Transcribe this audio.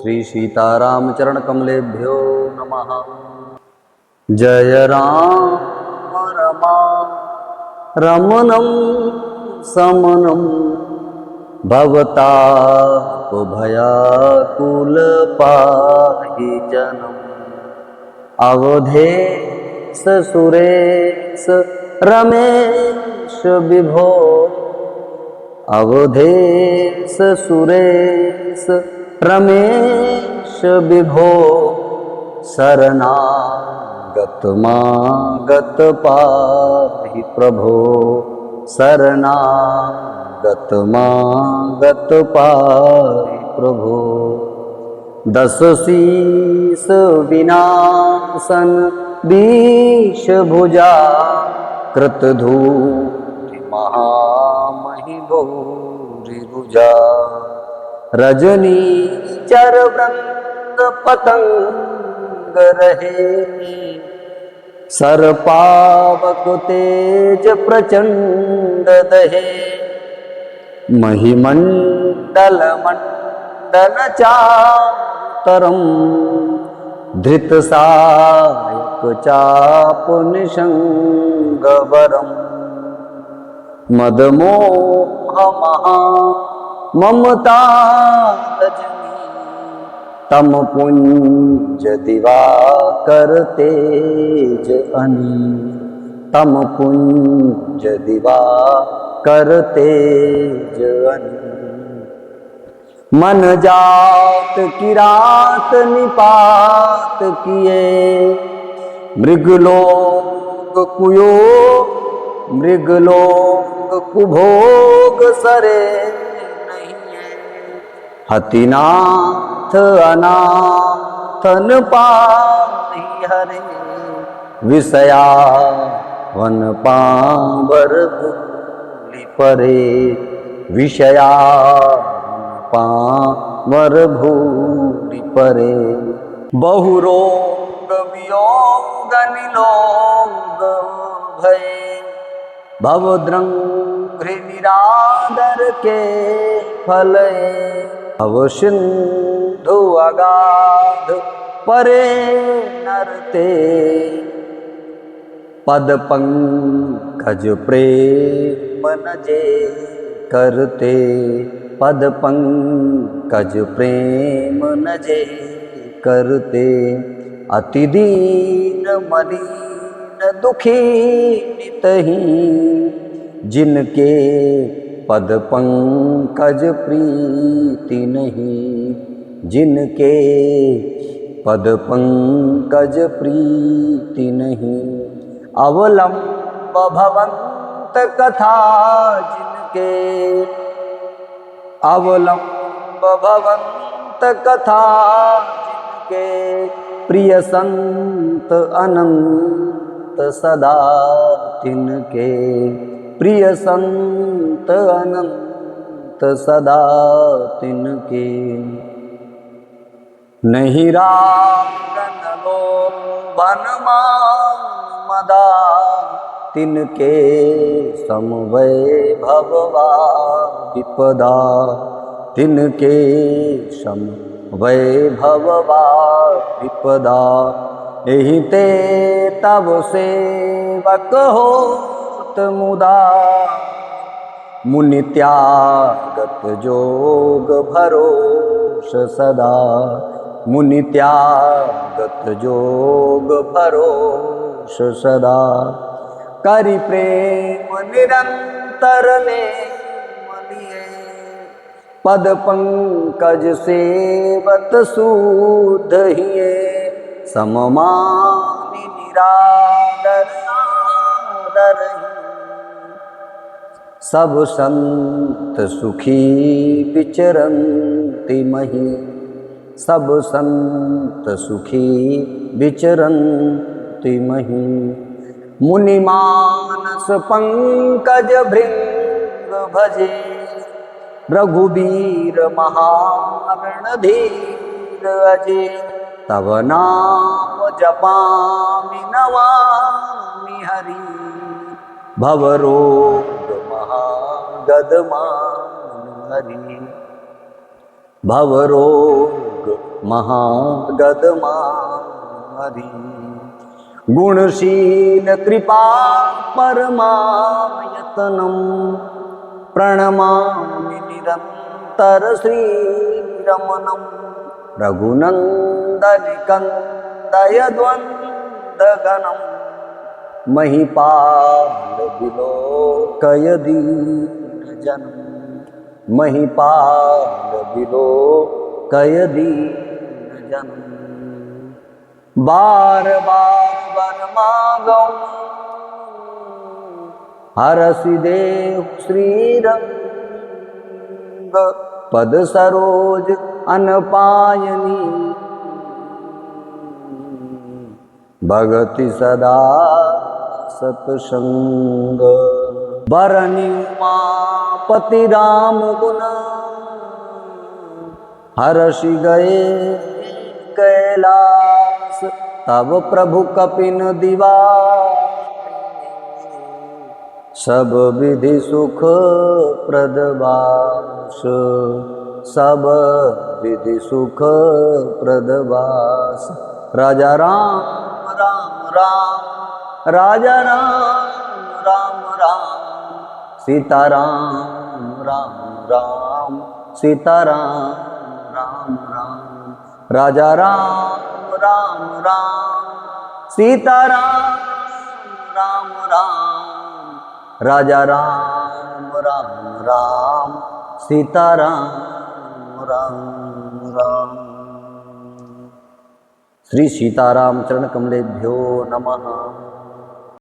श्री सीतारामचरण कमलेभ्यो नमः। जय राम रमा रमणं समनं भवतापभयाकुल पाहि जनम्। अवधेश सुरेश रमेश विभो, अवधेश सुरेश रमेश विभो, शरणागत मागत पाहि प्रभो, शरणागत मागत पाहि प्रभो। दस शीस विनाशन बीश भुजा, कृतधूलि महामहि भूरि भुजा। रजनी चर वृंद पतंग रहे, सर्पावक तेज प्रचंड दहे। महिमंडल मंडन चातरम, धृत सायक चाप निषंग वरम। मदमोह महा ममता रजनी, तम पुंज दिवाकर तेज अनी, तम पुंज दिवाकर तेज अनी। मन जात किरात निपात किए, मृगलोक कुयोग मृगलोक कुभोग सरे नहीं। हतिनाथ अनाथन पाहि हरे, विषया वन पावर भूलि परे, विषया पावर भूलि परे। बहुरोग वियोग निलोग भये, भवद्रंघ्रि निरादर के फले। भव सिंधु अगाध परे नरते, पद पंकज प्रेम न जे करते, पद पंकज प्रेम न जे करते। अति दीन मदीन दुखी नितहि, जिनके पद पंकज प्रीति नहीं, जिनके पद पंकज प्रीति नहीं। अवलंब भवंत कथा जिनके, अवलंब भवंत कथा जिनके। प्रिय संत अनंत सदा तिनके, प्रिय संत अनंत सदा तिनके। नहीं रागन लोभन मान मदा, तिनके समवै भववा विपदा, तिनके समवै भववा विपदा। एहि ते तब सेवक होत मुदा, मुनि त्यागत जोग भरोस सदा, मुनि त्यागत जोग भरोस सदा। करि प्रेम निरंतर नेम लिए, पद पंकज सेवत सूध हिए। सममानि निरादर आदर ही, सब संत सुखी विचरन्ति महि, सब संत सुखी विचरन्ति महि। मुनि मानस पंकज भृंग भजे, रघुबीर महारण धीर अजे। तव नाम जपामि नमामि हरि, भवरोग महागद मान हरि, भवरोग महागदमारी। गुणशील कृपा परमायतनम प्रणमामि निरंतर श्रीरमणम। रघुनंदनिकंदय द्वंद्वगणम महिपाल विलोकय दीनजनम। महिपाल विलोकय दीनजनम। बार बार वर मागौ हरसि देहु श्रीरंग। पद सरोज अनपायनी भगति सदा सतसंग। बरनि उमापति राम गुण हर्षि गए कैलास। तब प्रभु कपिन दिवाए सब विधि सुख प्रदवास। सब विधि सुख प्रदवास। राजा राम राम राम राजा राम राम राम सीता राम राम राम सीता राम राम राम। राजा राम राम राम सीता राम राम राम। राजा राम राम राम सीता राम राम राम। श्री सीताराम चरण कमलेभ्यो नमः।